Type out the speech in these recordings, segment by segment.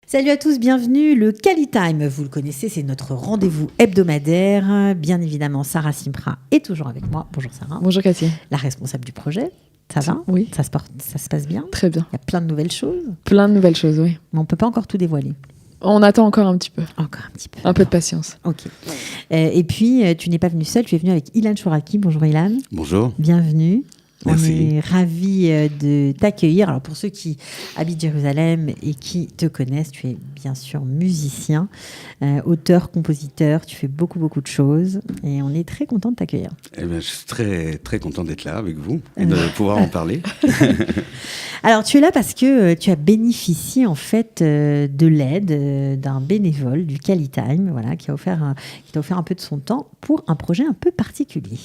Salut à tous, bienvenue. Le Cali Time, vous le connaissez, c'est notre rendez-vous hebdomadaire. Bien évidemment, Sarah Simpra est toujours avec moi. Bonjour Sarah. Bonjour Cathy. La responsable du projet. Ça va ? Oui. Ça se passe bien ? Très bien. Il y a plein de nouvelles choses. Plein de nouvelles choses, oui. Mais on ne peut pas encore tout dévoiler. On attend encore un petit peu. Encore un petit peu. Un peu de patience. Ok. Et puis, tu n'es pas venue seule, tu es venue avec Ilan Chouraki. Bonjour Ilan. Bonjour. Bienvenue. Merci. On est ravis de t'accueillir. Alors pour ceux qui habitent Jérusalem et qui te connaissent, tu es bien sûr musicien, auteur, compositeur, tu fais beaucoup de choses et on est très content de t'accueillir. Eh bien, je suis très, très content d'être là avec vous et de pouvoir en parler. Alors tu es là parce que tu as bénéficié en fait de l'aide d'un bénévole du Cali Time, voilà, qui t'a offert un peu de son temps pour un projet un peu particulier.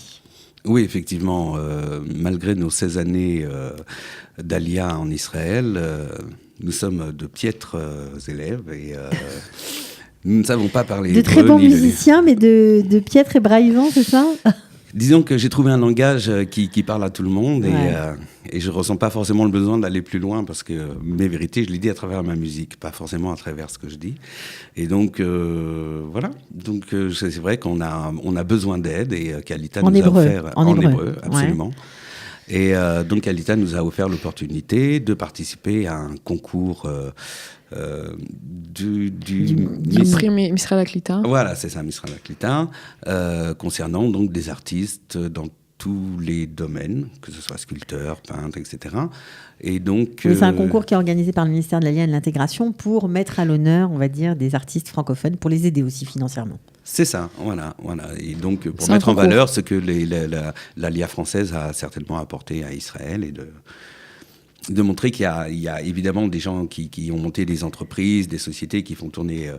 Oui, effectivement, malgré nos 16 années d'Alia en Israël, nous sommes de piètres élèves et nous ne savons pas parler de très bons musiciens, mais de piètres hébraïsants, c'est ça ? Disons que j'ai trouvé un langage qui parle à tout le monde ouais. Et je ne ressens pas forcément le besoin d'aller plus loin parce que mes vérités, je les dis à travers ma musique, pas forcément à travers ce que je dis. Et donc, voilà. Donc, c'est vrai qu'on a besoin d'aide et Kalita nous a offert... En hébreu, absolument. Ouais. Et donc, Kalita nous a offert l'opportunité de participer à un concours... du prix Misra Laklita. Voilà, c'est ça, Misra Laklita, concernant donc des artistes dans tous les domaines, que ce soit sculpteur, peintre, etc. Et donc, oui, c'est un concours qui est organisé par le ministère de l'Alliance et de l'Intégration pour mettre à l'honneur, on va dire, des artistes francophones, pour les aider aussi financièrement. C'est ça, voilà. Et donc, pour mettre en valeur ce que l'Alia française a certainement apporté à Israël et de montrer qu'il y a évidemment des gens qui ont monté des entreprises, des sociétés qui font tourner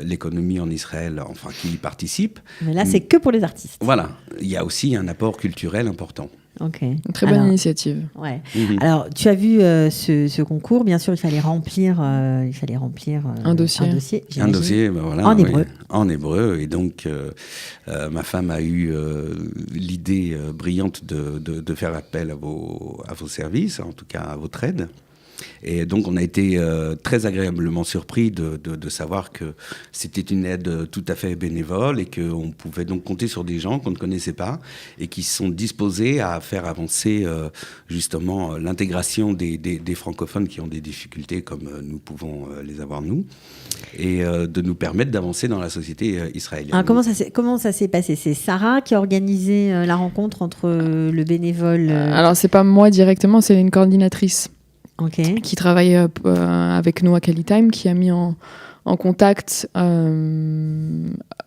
l'économie en Israël, enfin qui y participent. Mais là, c'est que pour les artistes. Voilà, il y a aussi un apport culturel important. Ok. Une très bonne initiative. Ouais. Alors, tu as vu ce concours. Bien sûr, il fallait remplir un dossier. Un dossier, ben voilà, en hébreu. Oui, en hébreu. Et donc, ma femme a eu l'idée brillante de faire appel à vos services, en tout cas à votre aide. Et donc, on a été très agréablement surpris de savoir que c'était une aide tout à fait bénévole et qu'on pouvait donc compter sur des gens qu'on ne connaissait pas et qui sont disposés à faire avancer justement l'intégration des francophones qui ont des difficultés comme nous pouvons les avoir nous et de nous permettre d'avancer dans la société israélienne. Alors, comment ça s'est passé ? C'est Sarah qui a organisé la rencontre entre le bénévole Alors, c'est pas moi directement, c'est une coordinatrice. Okay. Qui travaille avec nous à Cali Time, qui a mis en contact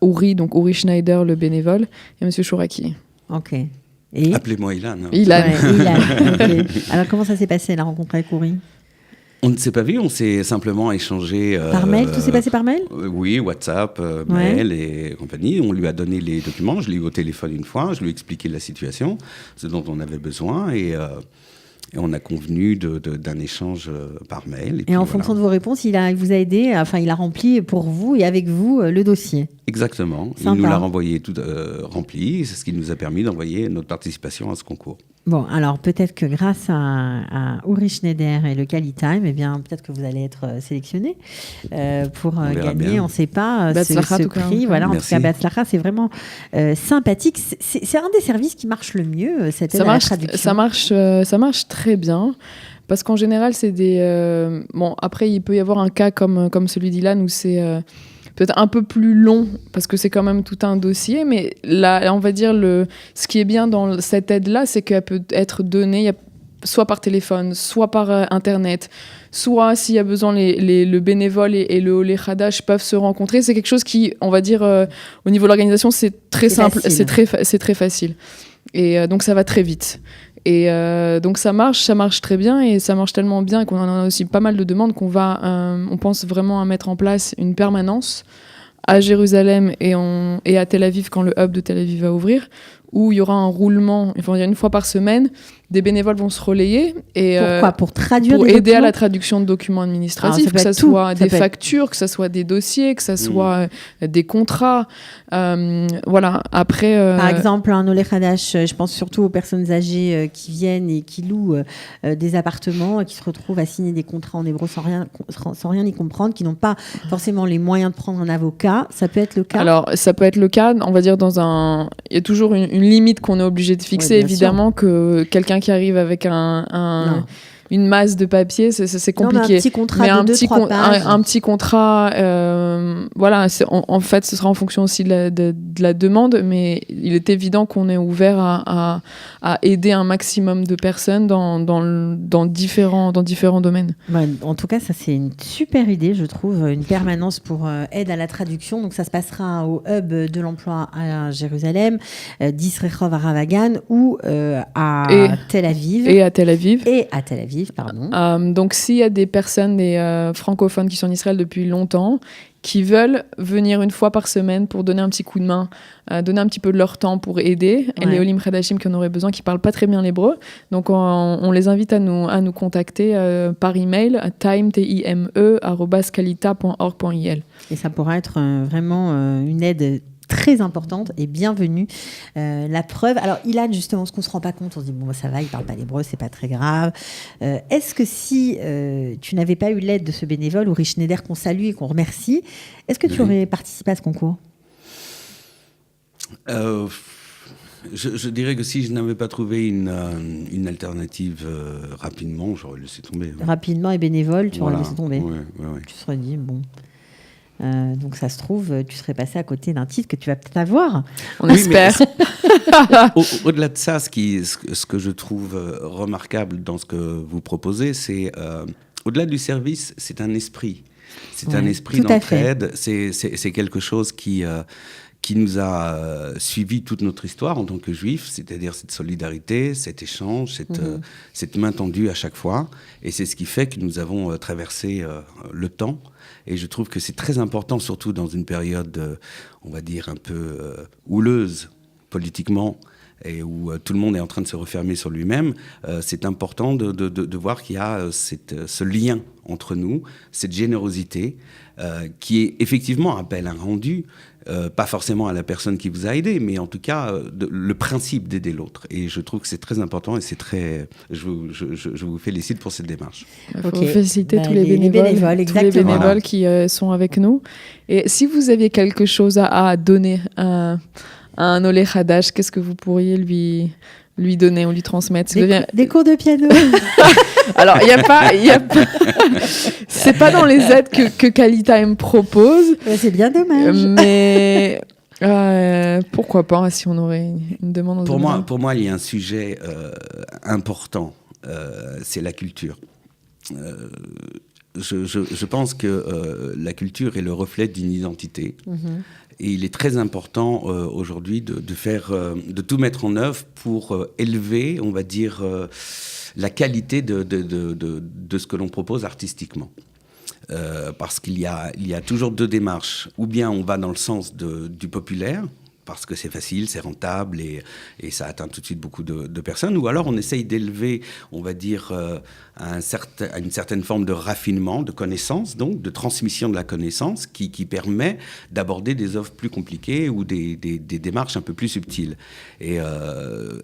Uri Schneider, le bénévole, et Monsieur Chouraki. Ok. Et appelez-moi Ilan. Ilan. Ouais, Ilan. Okay. Alors, comment ça s'est passé, la rencontre avec Uri ? On ne s'est pas vu, on s'est simplement échangé... Par mail ? Tout s'est passé par mail ? Oui, WhatsApp, mail et compagnie. On lui a donné les documents, je l'ai eu au téléphone une fois, je lui ai expliqué la situation, ce dont on avait besoin, et on a convenu d'un échange par mail. Et en fonction de vos réponses, il vous a aidé, enfin il a rempli pour vous et avec vous le dossier. Exactement. Sympa. Il nous l'a renvoyé tout rempli. C'est ce qui nous a permis d'envoyer notre participation à ce concours. Bon, alors peut-être que grâce à Uri Schneider et le Cali Time, eh bien, peut-être que vous allez être sélectionné pour gagner, bien. On ne sait pas, ce prix. Voilà, en tout cas, Betzlacha, c'est vraiment sympathique. C'est un des services qui marche le mieux, cette aide à la traduction. Ça marche très bien. Parce qu'en général, c'est des... bon, après, il peut y avoir un cas comme celui d'Ilan où c'est... peut-être un peu plus long, parce que c'est quand même tout un dossier, mais là, on va dire, ce qui est bien dans cette aide-là, c'est qu'elle peut être donnée soit par téléphone, soit par Internet, soit s'il y a besoin, le bénévole et le Olé Hadash peuvent se rencontrer. C'est quelque chose qui, on va dire, au niveau de l'organisation, c'est très simple, c'est très facile. Et donc, ça va très vite. Et donc ça marche très bien et ça marche tellement bien qu'on en a aussi pas mal de demandes qu'on on pense vraiment à mettre en place une permanence à Jérusalem et à Tel Aviv quand le hub de Tel Aviv va ouvrir, où il y aura un roulement, une fois par semaine, des bénévoles vont se relayer. Et, pourquoi ? Pour traduire pour des aider documents ? À la traduction de documents administratifs, que ce soit des factures, que ce soit des dossiers, que ce soit des contrats. Voilà, après... Par exemple, un Oleh Hadash, je pense surtout aux personnes âgées qui viennent et qui louent des appartements et qui se retrouvent à signer des contrats en hébreu sans rien y comprendre, qui n'ont pas forcément les moyens de prendre un avocat. Ça peut être le cas ? Alors, ça peut être le cas, on va dire, il y a toujours une limite qu'on est obligé de fixer, évidemment, que quelqu'un qui arrive avec une masse de papier, c'est compliqué. Non, mais un petit contrat de 2-3 pages. Un petit contrat, voilà, en fait, ce sera en fonction aussi de la demande, mais il est évident qu'on est ouvert à aider un maximum de personnes dans différents domaines. En tout cas, ça, c'est une super idée, je trouve, une permanence pour aide à la traduction. Donc, ça se passera au Hub de l'emploi à Jérusalem, 10 Rehov à Ravagan ou à Tel Aviv. Et à Tel Aviv. Pardon. Donc, s'il y a des personnes, des francophones qui sont en Israël depuis longtemps, qui veulent venir une fois par semaine pour donner un petit coup de main, donner un petit peu de leur temps pour aider les Olim Hadashim qui en auraient besoin, qui ne parlent pas très bien l'hébreu. Donc, on les invite à nous contacter par email à time@kalita.org.il. Et ça pourra être vraiment une aide très importante et bienvenue. La preuve, alors Ilan, justement, ce qu'on ne se rend pas compte, on se dit bon, ça va, il ne parle pas l'hébreu, c'est pas très grave. Est-ce que si tu n'avais pas eu l'aide de ce bénévole, Uri Schneider, qu'on salue et qu'on remercie, est-ce que tu aurais participé à ce concours ? Je dirais que si je n'avais pas trouvé une alternative rapidement, j'aurais laissé tomber. Rapidement et bénévole, tu aurais laissé tomber. Ouais. Tu serais dit, bon... donc ça se trouve, tu serais passé à côté d'un titre que tu vas peut-être avoir. On espère. Au-delà de ça, ce que je trouve remarquable dans ce que vous proposez, c'est au-delà du service, c'est un esprit. C'est un esprit d'entraide. C'est quelque chose qui nous a suivi toute notre histoire en tant que juifs, c'est-à-dire cette solidarité, cet échange, cette main tendue à chaque fois. Et c'est ce qui fait que nous avons traversé le temps. Et je trouve que c'est très important, surtout dans une période, on va dire, un peu houleuse politiquement, et où tout le monde est en train de se refermer sur lui-même. C'est important de voir qu'il y a ce lien entre nous, cette générosité, qui est effectivement appel un rendu, pas forcément à la personne qui vous a aidé, mais en tout cas le principe d'aider l'autre. Et je trouve que c'est très important et c'est très. Je vous félicite pour cette démarche. Il faut féliciter tous les bénévoles qui sont avec nous. Et si vous aviez quelque chose à donner à un Oleh Hadash, qu'est-ce que vous pourriez lui donner ou lui transmettre? Des cours de piano. Alors, il y a pas c'est pas dans les aides que Kalita me propose. C'est bien dommage. Mais pourquoi pas si on aurait une demande. Pour moi, il y a un sujet important, c'est la culture. Je pense que la culture est le reflet d'une identité. Et il est très important aujourd'hui de tout mettre en œuvre pour élever, on va dire, la qualité de ce que l'on propose artistiquement. Parce qu'il y a toujours deux démarches. Ou bien on va dans le sens du populaire, parce que c'est facile, c'est rentable et ça atteint tout de suite beaucoup de personnes. Ou alors on essaye d'élever, on va dire, à une certaine forme de raffinement, de connaissance, donc de transmission de la connaissance qui permet d'aborder des œuvres plus compliquées ou des démarches un peu plus subtiles. Et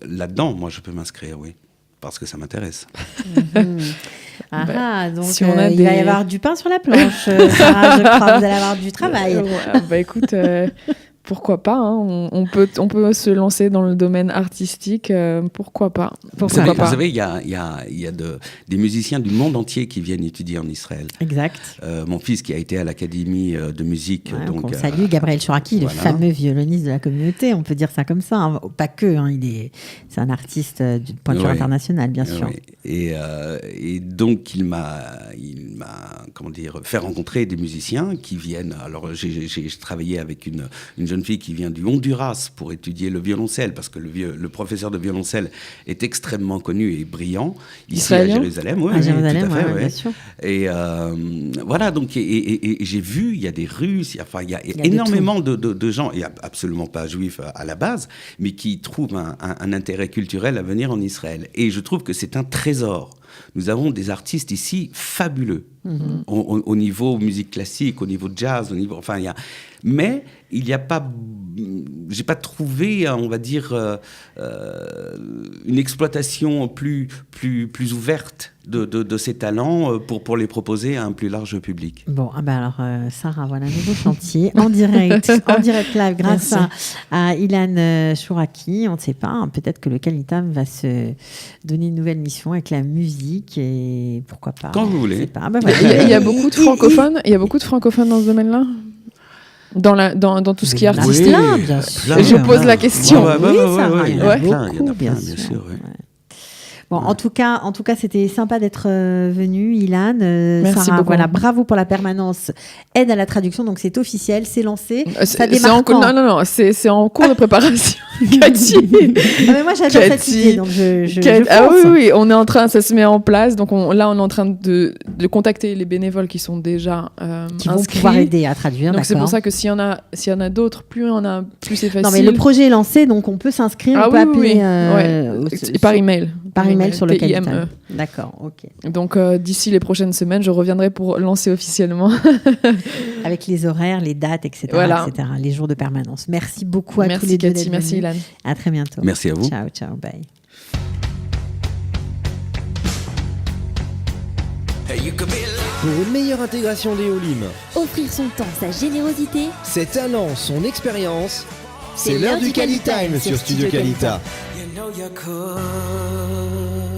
là-dedans, moi, je peux m'inscrire, oui, parce que ça m'intéresse. Donc si il va y avoir du pain sur la planche, Sarah, je crois, vous allez avoir du travail. Écoute... Pourquoi pas, hein, on peut se lancer dans le domaine artistique, pourquoi pas. Vous savez, il y a des musiciens du monde entier qui viennent étudier en Israël. Exact. Mon fils qui a été à l'Académie de musique. Ouais, donc, on salue Gabriel Chouraki, le fameux violoniste de la communauté, on peut dire ça comme ça. Hein. Pas que, hein, c'est un artiste de pointure internationale, bien sûr. Et donc, il m'a comment dire, fait rencontrer des musiciens qui viennent. Alors, j'ai travaillé avec une jeune jeune fille qui vient du Honduras pour étudier le violoncelle, parce que le professeur de violoncelle est extrêmement connu et brillant, ici à Jérusalem. Oui, tout à fait, bien sûr. Et voilà, donc, et j'ai vu, il y a des Russes, il y a énormément de gens, et absolument pas juifs à la base, mais qui trouvent un intérêt culturel à venir en Israël. Et je trouve que c'est un trésor. Nous avons des artistes ici fabuleux, au niveau musique classique, au niveau jazz, mais il n'y a pas, j'ai pas trouvé, on va dire, une exploitation plus ouverte de ces talents pour les proposer à un plus large public. Bon, alors Sarah, voilà un nouveau chantier en direct live grâce à Ilan Chouraki. On ne sait pas, peut-être que le Kalitam va se donner une nouvelle mission avec la musique et pourquoi pas. Quand vous voulez. Il y a beaucoup de francophones. Il y a beaucoup de francophones dans ce domaine-là. Dans tout ce qui est artistique. Oui, bien sûr. Je pose la question. Il y en a plein, bien sûr. Bon, en tout cas, c'était sympa d'être venu, Ilan. Merci Sarah, beaucoup. Voilà, bravo pour la permanence. Aide à la traduction, donc c'est officiel, c'est lancé. Ça démarre Non, c'est en cours de préparation. Cathy. Mais moi, j'adore cette idée, donc je oui, on est en train, ça se met en place. Donc on est en train de contacter les bénévoles qui sont déjà qui vont pouvoir aider à traduire. Donc c'est pour ça que s'il y en a d'autres, plus c'est facile. Non, mais le projet est lancé, donc on peut s'inscrire, on peut appeler par email. Par email sur le TIME. D'accord, ok. Donc d'ici les prochaines semaines, je reviendrai pour lancer officiellement. Avec les horaires, les dates, etc., les jours de permanence. Merci beaucoup à tous les deux. Merci Ilan. À très bientôt. Merci à vous. Ciao, bye. Pour une meilleure intégration d'Éolim, offrir son temps, sa générosité, ses talents, son expérience, c'est l'heure du Kali Time sur Studio Kalita. You know you're cool.